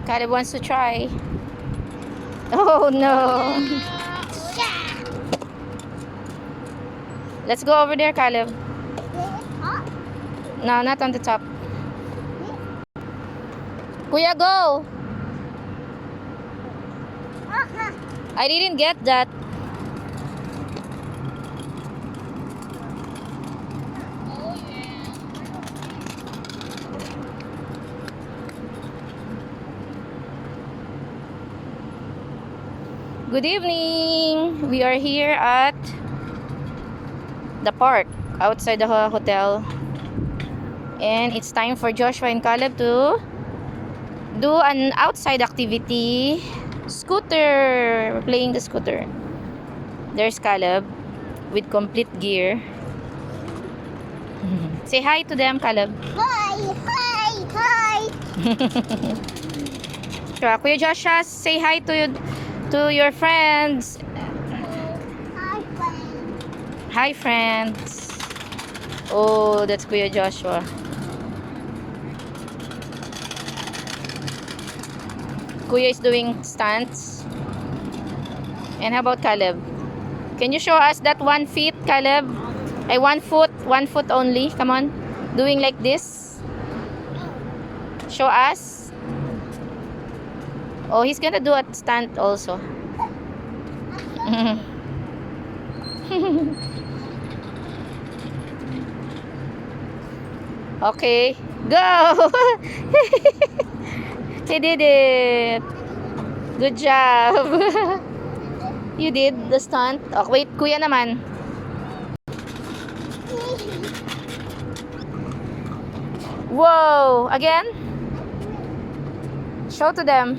Caleb wants to try. Oh no. Let's go over there, Caleb. No, not on the top. Kuya, go. I didn't get that. Good evening. We are here at the park outside the hotel. And it's time for Joshua and Caleb to do an outside activity. Scooter. We're playing the scooter. There's Caleb with complete gear. Say hi to them, Caleb. Hi, hi, hi. Kuya Joshua, say hi to your friends. Hi, friend. Hi, friends. Oh, that's Kuya Joshua. Kuya is doing stunts. And how about Caleb? Can you show us that 1 feet, Caleb? Ay, 1 foot. 1 foot only. Come on. Doing like this. Show us. Oh, he's gonna do a stunt also. Okay. Go! He did it. Good job. You did the stunt. Oh, wait, kuya naman. Whoa! Again? Show to them.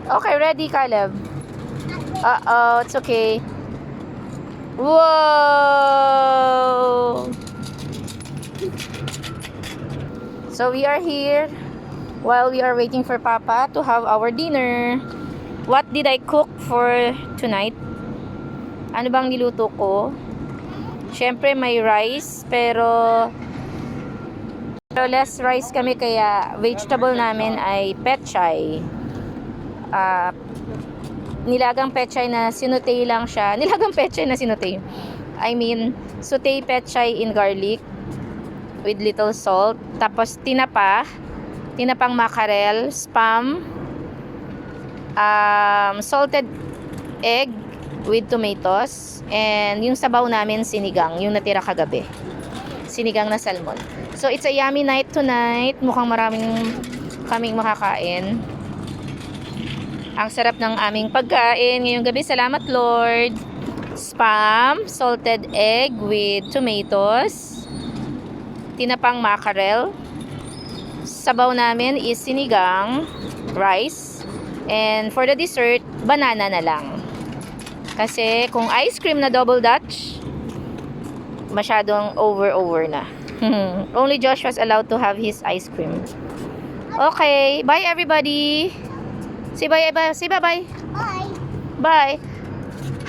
Okay, ready, Caleb? Uh-oh, it's okay. Whoa! So we are here while we are waiting for Papa to have our dinner. What did I cook for tonight? Ano bang niluto ko? Syempre may rice, pero less rice kami, kaya vegetable namin ay pechay. Nilagang pechay na sinutay lang siya. Nilagang pechay na sinutay. I mean, sauté pechay in garlic with little salt. Tapos tinapang mackerel, spam, salted egg with tomatoes, and yung sabaw namin sinigang, yung natira kagabi. Sinigang na salmon. So it's a yummy night tonight. Mukhang maraming kaming makakain. Ang sarap ng aming pagkain ngayong gabi. Salamat, Lord. Spam, salted egg with tomatoes, tinapang mackerel. Sabaw namin is sinigang, rice, and for the dessert, banana na lang. Kasi kung ice cream na double Dutch, masyadong over na. Only Joshua's allowed to have his ice cream. Okay, bye everybody. Say bye. Say bye-bye. Bye. Bye.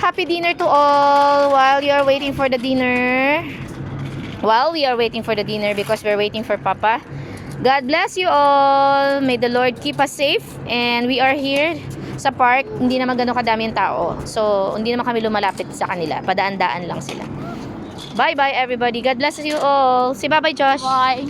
Happy dinner to all while you are waiting for the dinner. While we are waiting for the dinner because we're waiting for Papa. God bless you all. May the Lord keep us safe. And we are here sa park. Hindi naman ganun kadaming tao. So, hindi naman kami lumalapit sa kanila. Padaan-daan lang sila. Bye-bye everybody. God bless you all. Say bye-bye, Josh. Bye.